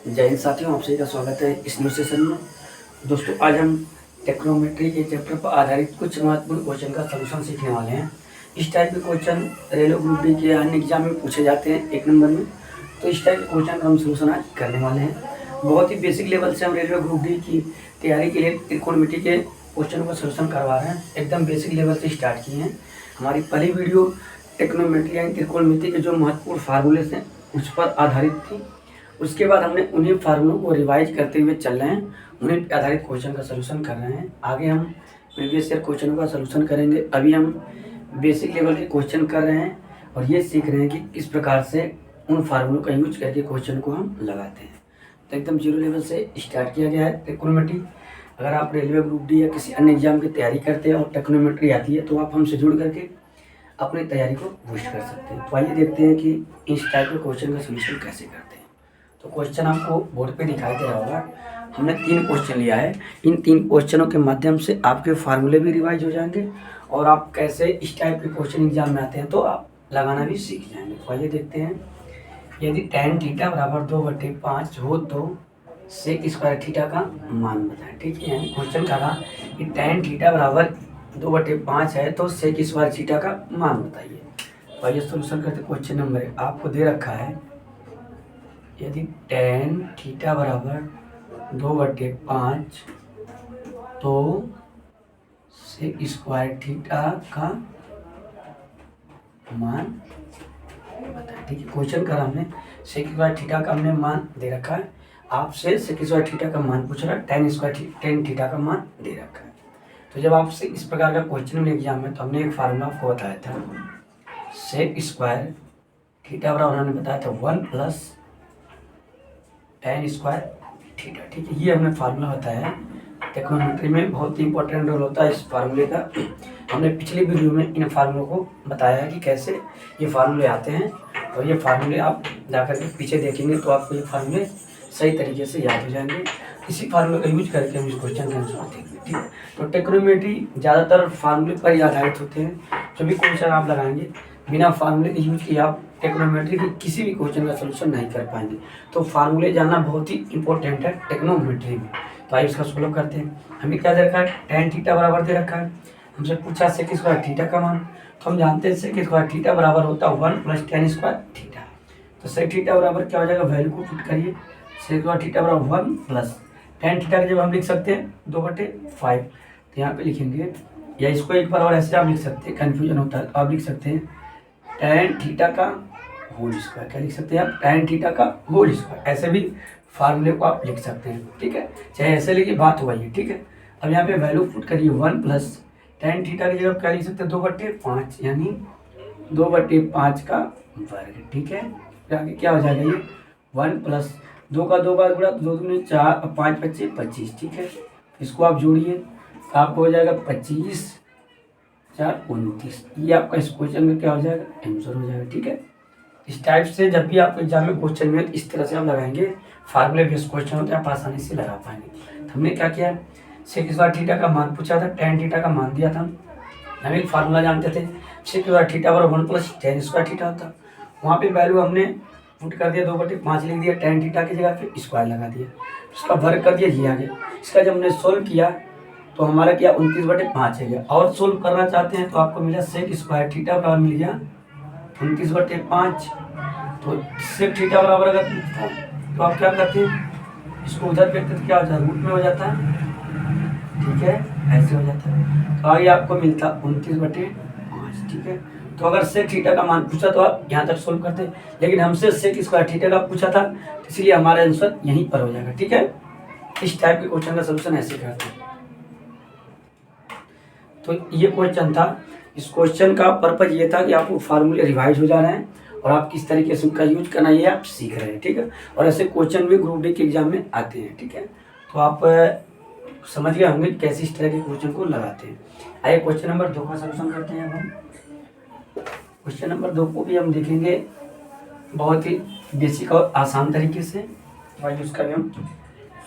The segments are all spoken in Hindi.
जय हिंद साथियों, आप सभी का स्वागत है इस न्यू सेशन में। दोस्तों, आज हम टेक्नोमेट्री के चैप्टर पर आधारित कुछ महत्वपूर्ण क्वेश्चन का सलूशन सीखने वाले हैं। इस टाइप के क्वेश्चन रेलवे ग्रुप डी के अन्य एग्जाम में पूछे जाते हैं 1 नंबर में। तो इस टाइप के क्वेश्चन का हम सलूशन आज करने वाले हैं। बहुत ही बेसिक लेवल से हम रेलवे ग्रुप डी की तैयारी के लिए त्रिकोणमिति के क्वेश्चन का सलूशन करवा रहे हैं। एकदम बेसिक लेवल से स्टार्ट किए हैं। हमारी पहली वीडियो टेक्नोमेट्री यानी त्रिकोणमिति के जो महत्वपूर्ण फार्मूले हैं उस पर आधारित थी। उसके बाद हमने उन्हीं फार्मूलों को रिवाइज करते हुए चल रहे हैं, उन्हीं पर आधारित क्वेश्चन का सलूशन कर रहे हैं। आगे हम प्रीवियस ईयर क्वेश्चनों का सलूशन करेंगे। अभी हम बेसिक लेवल के क्वेश्चन कर रहे हैं और ये सीख रहे हैं कि किस प्रकार से उन फार्मूलों का यूज करके क्वेश्चन को हम लगाते हैं। तो एकदम जीरो लेवल से स्टार्ट किया गया है ट्रिकोनोमेट्री। अगर आप रेलवे ग्रुप डी या किसी अन्य एग्जाम की तैयारी करते हैं और ट्रिकोनोमेट्री आती है तो आप हमसे जुड़ करके अपनी तैयारी को बूस्ट कर सकते हैं। तो आइए देखते हैं कि इस टाइप के क्वेश्चन का सलूशन कैसे करते हैं। तो क्वेश्चन आपको बोर्ड पे दिखाई दे रहा होगा। हमने 3 क्वेश्चन लिया है। इन 3 क्वेश्चनों के माध्यम से आपके फार्मूले भी रिवाइज हो जाएंगे और आप कैसे इस टाइप के क्वेश्चन एग्जाम में आते हैं तो आप लगाना भी सीख जाएंगे। तो आइए देखते हैं। यदि tan थीटा बराबर 2/5 हो तो सेक स्क्वायर थीटा का मान बताएं। ठीक है, यानी क्वेश्चन का था कि tan थीटा बराबर 2/5 है तो सेक स्क्वायर थीटा का मान बताइए। तो आइए सोल्यूशन करते। क्वेश्चन नंबर 1 आपको दे रखा है, यदि tan थीटा बराबर 2/5 तो सेक स्क्वायर थीटा का मान बताएं। ठीक है, क्वेश्चन करा हमने, सेक स्क्वायर थीटा का हमने मान दे रखा है। आपसे सेक स्क्वायर थीटा का मान पूछ रहा है, tan थीटा का मान दे रखा है। तो जब आपसे इस प्रकार का क्वेश्चन मिले एग्जाम में तो हमने एक फार्मूला आपको बताया था, सेक स्क्वायर थीटा बराबर हमने बताया था 1 + tan स्क्वायर थीटा। ठीक है, ये हमने फार्मूला बताया है। टेक्नोमेट्री में बहुत ही इंपॉर्टेंट रोल होता है इस फार्मूले का। हमने पिछली वीडियो में इन फार्मूलों को बताया है कि कैसे ये फार्मूले आते हैं। और ये फार्मूले आप जाकर के पीछे देखेंगे तो आपको ये फार्मूले सही तरीके से याद हो जाएंगे। इसी फार्मूले का यूज करके हम इस क्वेश्चन का आंसर देंगे। ठीक है, तो टेक्नोमेट्री ज़्यादातर फार्मूले पर ही आधारित होते हैं। जो भी क्वेश्चन आप लगाएंगे बिना फार्मूले के यूज किए आप टेक्नोमेट्री के किसी भी क्वेश्चन का सलूशन नहीं कर पाएंगे। तो फार्मूले जानना बहुत ही इंपॉर्टेंट है टेक्नोमेट्री में। तो आइए इसका सॉल्व करते हैं। हमें क्या दे रखा है, tan थीटा बराबर दे रखा है। हमसे पूछा सेक स्क्वायर थीटा का मान, तो हम जानते हैं सेक स्क्वायर थीटा बराबर होता है 1 + tan स्क्वायर थीटा। तो सेक थीटा बराबर क्या हो जाएगा, वैल्यू को पुट करिए। सेक स्क्वायर थीटा बराबर 1 + tan थीटा का जब हम लिख सकते हैं 2/5, तो यहाँ पे लिखेंगे, या इसको एक बार और ऐसे आप लिख सकते हैं, कन्फ्यूजन होता है तो आप लिख सकते हैं tan थीटा का होल स्क्वायर। क्या लिख सकते हैं आप, tan थीटा का होल स्क्वायर। ऐसे भी फार्मूले को आप लिख सकते हैं। ठीक है, चाहे ऐसे लिखिए, बात हुआ ये। ठीक है, अब यहाँ पे वैल्यू पुट करिए 1 + tan थीटा की जगह क्या लिख सकते हैं 2/5, यानी 2/5 का वर्ग। ठीक है, फिर आगे क्या हो जाएगा, ये 1 + 2 का 2 बार गुणा, 2 दूनी 4, 5 × 5 = 25। ठीक है, इसको आप जोड़िए तो आपको हो जाएगा 25 × 4 = 29। ये आपका इस क्वेश्चन का क्या हो जाएगा, आंसर हो जाएगा। ठीक है, इस टाइप से जब भी आपको एग्जाम में क्वेश्चन में इस तरह से आप लगाएंगे, फार्मूले बेस्ड क्वेश्चन होते हैं, आप आसानी से लगा पाएंगे। तो हमने क्या किया, सेक स्क्वायर थीटा का मान पूछा था, tan थीटा का मान दिया था। हम एक फार्मूला जानते थे, सेक स्क्वायर थीटा बराबर 1 + tan स्क्वायर थीटा होता। वहाँ पे वैल्यू हमने पुट कर दिया, 2/5 लिख दिया, tan थीटा की जगह पे स्क्वायर लगा दिया, उसका वर्ग कर दिया, ये आ गया। इसका जब हमने सोल्व किया तो हमारा क्या 29/5 है गया। और सोल्व करना चाहते हैं तो आपको मिला सेक स्क्वायर थीटा बराबर मिल गया 29/5। तो सेक थीटा बराबर अगर तो आप क्या करते हैं, इसको उधर फेंकते तो क्या हो जाता है, रूट में हो जाता है। ठीक है, ऐसे हो जाता है। तो आगे आपको मिलता 29/5। ठीक है, तो अगर सेक थीटा का मान पूछा तो आप यहाँ तक सोल्व करते, लेकिन हमसे सेक स्क्वायर थीटा का पूछा था तो इसलिए हमारा आंसर यहीं पर हो जाएगा। ठीक है, इस टाइप के क्वेश्चन का सलूशन ऐसे करते हैं। तो ये क्वेश्चन था। इस क्वेश्चन का पर्पज ये था कि आपको फार्मूले रिवाइज हो जा रहे हैं और आप किस तरीके से उनका यूज करना ये आप सीख रहे हैं। ठीक है, और ऐसे क्वेश्चन भी ग्रुप डी के एग्जाम में आते हैं। ठीक है, तो आप समझ गए होंगे कैसे इस तरह के क्वेश्चन को लगाते हैं। आइए क्वेश्चन नंबर 2 का सलूशन करते हैं। हम क्वेश्चन नंबर 2 को भी हम देखेंगे बहुत ही बेसिक और आसान तरीके से, और उसका भी हम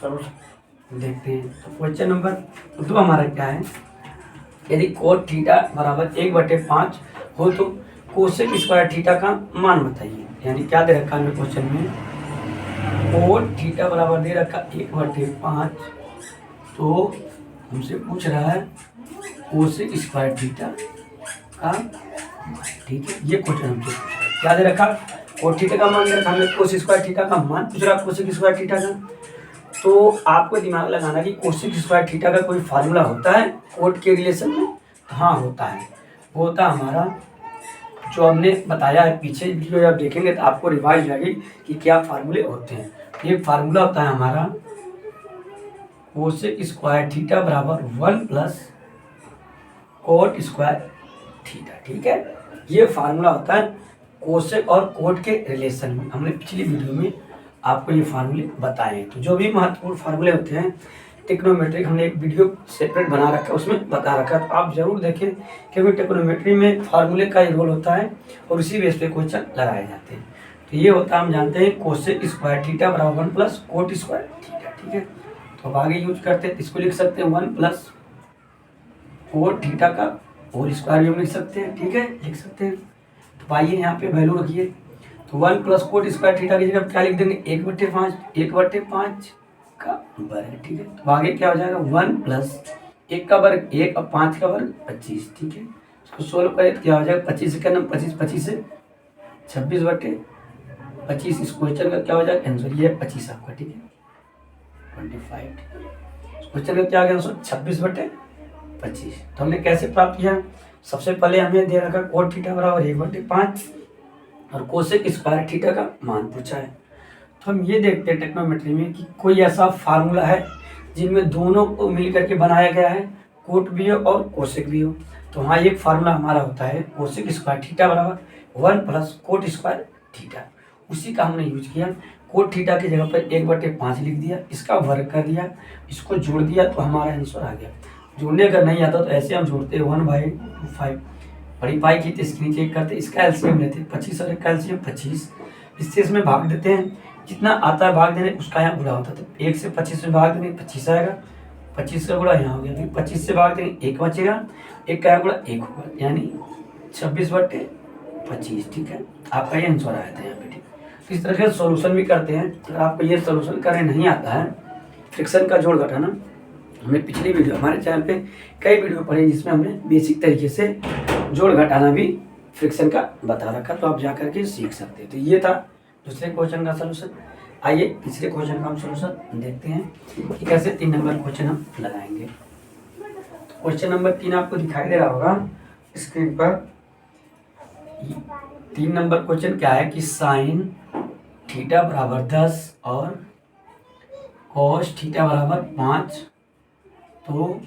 सलूशन देखते हैं। तो क्वेश्चन नंबर 2 हमारा क्या है, यदि कोट थीटा बराबर 1/5 हो तो कोसेक स्क्वायर थीटा का मान बताइए। यानी क्या दे रखा है क्वेश्चन में, कोट थीटा बराबर दे रखा 1/5, तो हमसे पूछ रहा है कोसेक स्क्वायर थीटा का, ठीक है, ये क्वेश्चन हमसे पूछ रहा है। क्या दे रखा, कोट थीटा का मान दे रखा, हमें कोस स्क्वायर थीटा का मान पूछ रहा, कोसेक स्क्वायर थीटा का। तो आपको दिमाग लगाना कि कोसेक स्क्वायर थीटा का कोई फार्मूला होता है कोट के रिलेशन में। हाँ होता है, वो होता है हमारा जो हमने बताया है पीछे वीडियो, आप देखेंगे तो आपको रिवाइज लगेगी कि क्या फार्मूले होते हैं। एक फार्मूला होता है हमारा कोसेक स्क्वायर थीटा बराबर 1 प्लस कोट स्क्वायर थीटा, ठीक है। ये फार्मूला होता है कोसेक और कोट के रिलेशन में। हमने पिछली वीडियो में आपको ये फार्मूले बताए हैं। तो जो भी महत्वपूर्ण फार्मूले होते हैं टेक्नोमेट्री, हमने एक वीडियो सेपरेट बना रखा है, उसमें बता रखा है, तो आप जरूर देखें, क्योंकि टेक्नोमेट्री में फार्मूले का ही रोल होता है और उसी बेस पे क्वेश्चन लगाए जाते हैं। तो ये होता है, हम जानते हैं कोसेक स्क्वायर थीटा बराबर 1 प्लस कोट स्क्वायर थीटा, ठीक है। तो अब आगे यूज करते हैं, इसको लिख सकते हैं 1 प्लस कोट थीटा का होल स्क्वायर भी हम लिख सकते हैं, ठीक है, लिख सकते हैं। तो आइए यहाँ पे वैल्यू रखिए, तो 1 प्लस कोट स्क्वायर थीटा की जगह क्या लिख देंगे 1/5 का वर्ग, ठीक है। तो आगे क्या हो जाएगा 1 प्लस 1 का वर्ग 1 और 5 का वर्ग 25, ठीक है। इसको सोल्व करें तो क्या हो जाएगा 25 से क्या नाम 25 से 26/25, इस क्वेश्चन का क्या हो जाएगा आंसर, ये 25 आपका, ठीक है 25। क्वेश्चन का क्या आ गया आंसर 26/25। तो हमने कैसे प्राप्त किया, सबसे पहले हमें दे रखा कोट थीटा बराबर 1/5 और कोसेक स्क्वायर थीटा का मान पूछा है। तो हम ये देखते हैं टेक्नोमेट्री में कि कोई ऐसा फार्मूला है जिनमें दोनों को मिल करके बनाया गया है, कोट भी हो और कोसेक भी हो। तो हाँ, एक फार्मूला हमारा होता है कोसेक स्क्वायर थीटा बराबर 1 प्लस कोट स्क्वायर थीटा, उसी का हमने यूज किया। कोट थीटा की जगह पर 1/5 लिख दिया, इसका वर्ग कर दिया, इसको जोड़ दिया, तो हमारा आंसर आ गया। जोड़ने अगर नहीं आता तो ऐसे हम जोड़ते 1/5, बड़ी पाई की तो इसके नीचे एक करते, इसका एलसीएम लेते 25 और इसका एलसीएम 25, इससे इसमें भाग देते हैं, जितना आता है भाग देने उसका यहाँ गुणा होता है। तो 1 से 25 में भाग देंगे 25 आएगा, 25 का गुणा यहाँ हो गया, 25 से भाग देंगे 1 बचेगा, 1 का गुणा 1 होगा, यानी 26/25, ठीक है। आपका ये आंसर आया था यहाँ पे, ठीक। तो इस तरह से सोल्यूशन भी करते हैं। अगर आपको ये सोल्यूशन करने नहीं आता है, फ्रिक्शन का जोड़ घटाना, हमने पिछली वीडियो हमारे चैनल पे कई वीडियो पढ़े जिसमें हमने बेसिक तरीके से जोड़ घटाना भी फ्रिक्शन का बता रखा, तो आप जा करके सीख सकते हैं। तो ये था दूसरे क्वेश्चन का सलूशन। आइए तीसरे क्वेश्चन का हम सलूशन देखते हैं कि कैसे 3 नंबर क्वेश्चन हम लगाएंगे। तो क्वेश्चन नंबर 3 आपको दिखाई दे रहा होगा स्क्रीन पर। 3 नंबर क्वेश्चन क्या है कि साइन थीटा बराबर 10 और कॉस थीटा बराबर 5, तो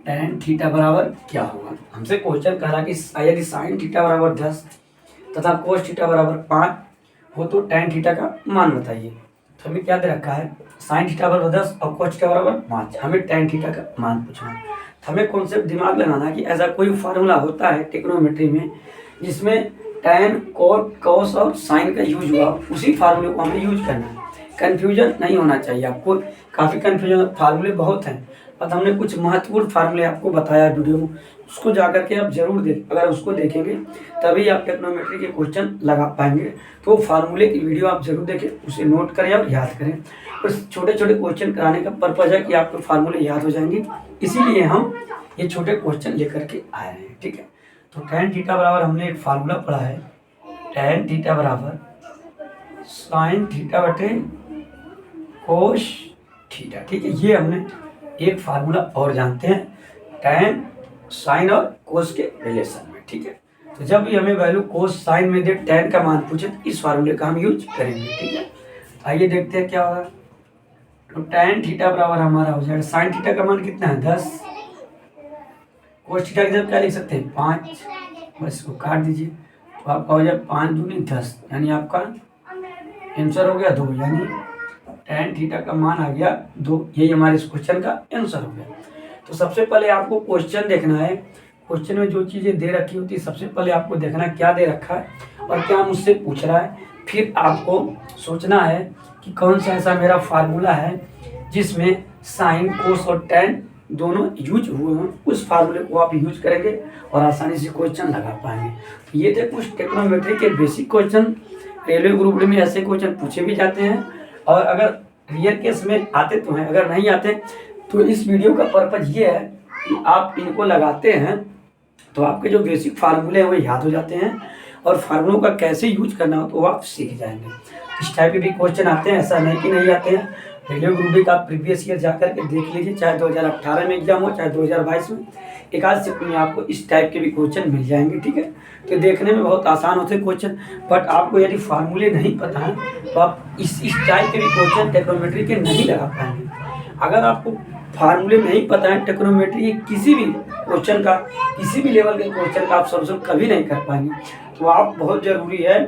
tan थीटा बराबर क्या होगा। हमसे क्वेश्चन कह रहा कि यदि साइन थीटा बराबर 10 तथा कोस थीटा बराबर 5 हो तो tan थीटा का मान बताइए। तो हमें क्या दे रखा है, साइन थीटा बराबर 10 और कोस थीटा बराबर 5, हमें tan थीटा का मान पूछना है। तो हमें कॉन्सेप्ट दिमाग लगाना कि ऐसा कोई फार्मूला होता है टेक्नोमेट्री में जिसमें tan, कॉस और साइन का यूज हुआ, उसी फार्मूले को हमें यूज करना है। कन्फ्यूजन नहीं होना चाहिए आपको, काफ़ी कन्फ्यूजन फार्मूले बहुत हैं, पर हमने कुछ महत्वपूर्ण फार्मूले आपको बताया वीडियो में, उसको जा करके आप जरूर देख, अगर उसको देखेंगे तभी आप टेक्नोमेट्री के क्वेश्चन लगा पाएंगे। तो फार्मूले की वीडियो आप जरूर देखें, उसे नोट करें और याद करें। और छोटे छोटे क्वेश्चन कराने का पर्पज है कि आपको फार्मूले याद हो जाएंगे, इसीलिए हम ये छोटे क्वेश्चन लेकर के आए हैं, ठीक है। तो tan थीटा बराबर हमने एक फार्मूला पढ़ा है, tan थीटा बराबर साइन थीटा बटे कोस थीटा, ठीक है। ये हमने एक फार्मूला और जानते हैं tan, साइन और कोस के रिलेशन में, ठीक है। तो जब भी हमें वैल्यू कोस साइन में दे tan का मान पूछे तो इस फार्मूले का हम यूज करेंगे, ठीक है। आइए देखते हैं क्या होगा। तो tan थीटा बराबर हमारा हो जाएगा, साइन थीटा का मान कितना है 10, कोस थीटा की जगह क्या लिख सकते हैं 5, बस इसको काट दीजिए तो आपका हो जाए 5 दूनी 10, यानी आपका आंसर हो गया 2, यानी tan थीटा का मान आ गया 2। यही हमारे इस क्वेश्चन का आंसर हो गया। तो सबसे पहले आपको क्वेश्चन देखना है, क्वेश्चन में जो चीज़ें दे रखी होती है सबसे पहले आपको देखना क्या दे रखा है और क्या मुझसे पूछ रहा है। फिर आपको सोचना है कि कौन सा ऐसा मेरा फार्मूला है जिसमें साइन, कोस और tan दोनों यूज हुए हों, उस फार्मूले को आप यूज करेंगे और आसानी से क्वेश्चन लगा पाएंगे। तो ये थे कुछ टेक्नोमेट्री के basic question, railway group D में ऐसे क्वेश्चन पूछे भी जाते हैं, और अगर रियल केस में आते तो हैं, अगर नहीं आते तो इस वीडियो का पर्पज ये है कि आप इनको लगाते हैं तो आपके जो बेसिक फार्मूले हैं वो याद हो जाते हैं, और फार्मूलों का कैसे यूज करना हो तो वो आप सीख जाएंगे। इस टाइप के भी क्वेश्चन आते हैं, ऐसा नहीं कि नहीं आते हैं। रेलवे ग्रुप डी का प्रीवियस ईयर जाकर के देख लीजिए, चाहे 2018 में एग्जाम हो चाहे 2022 में, एक आध सेकंड में आपको इस टाइप के भी क्वेश्चन मिल जाएंगे। ठीक है, तो देखने में बहुत आसान होते हैं क्वेश्चन, बट आपको यदि फार्मूले नहीं पता है तो आप इस टाइप के भी क्वेश्चन ट्रिग्नोमेट्री के नहीं लगा पाएंगे। अगर आपको फार्मूले नहीं पता है ट्रिग्नोमेट्री के किसी भी क्वेश्चन का, किसी भी लेवल के क्वेश्चन का आप सॉल्यूशन कभी नहीं कर पाएंगे। तो आप बहुत ज़रूरी है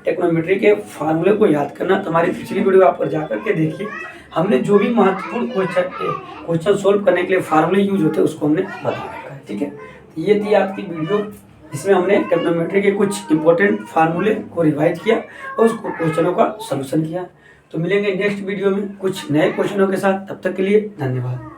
ट्रिग्नोमेट्री के फार्मूले को याद करना। तो हमारी पिछली वीडियो आप पर जाकर के देखिए, हमने जो भी महत्वपूर्ण क्वेश्चन सोल्व करने के लिए फार्मूले यूज होते हैं उसको हमने बता रखा है। ठीक है, ये थी आपकी वीडियो, इसमें हमने ट्रिग्नोमेट्री के कुछ इंपॉर्टेंट फार्मूले को रिवाइज किया और उस क्वेश्चनों का सलूशन किया। तो मिलेंगे नेक्स्ट वीडियो में कुछ नए क्वेश्चनों के साथ, तब तक के लिए धन्यवाद।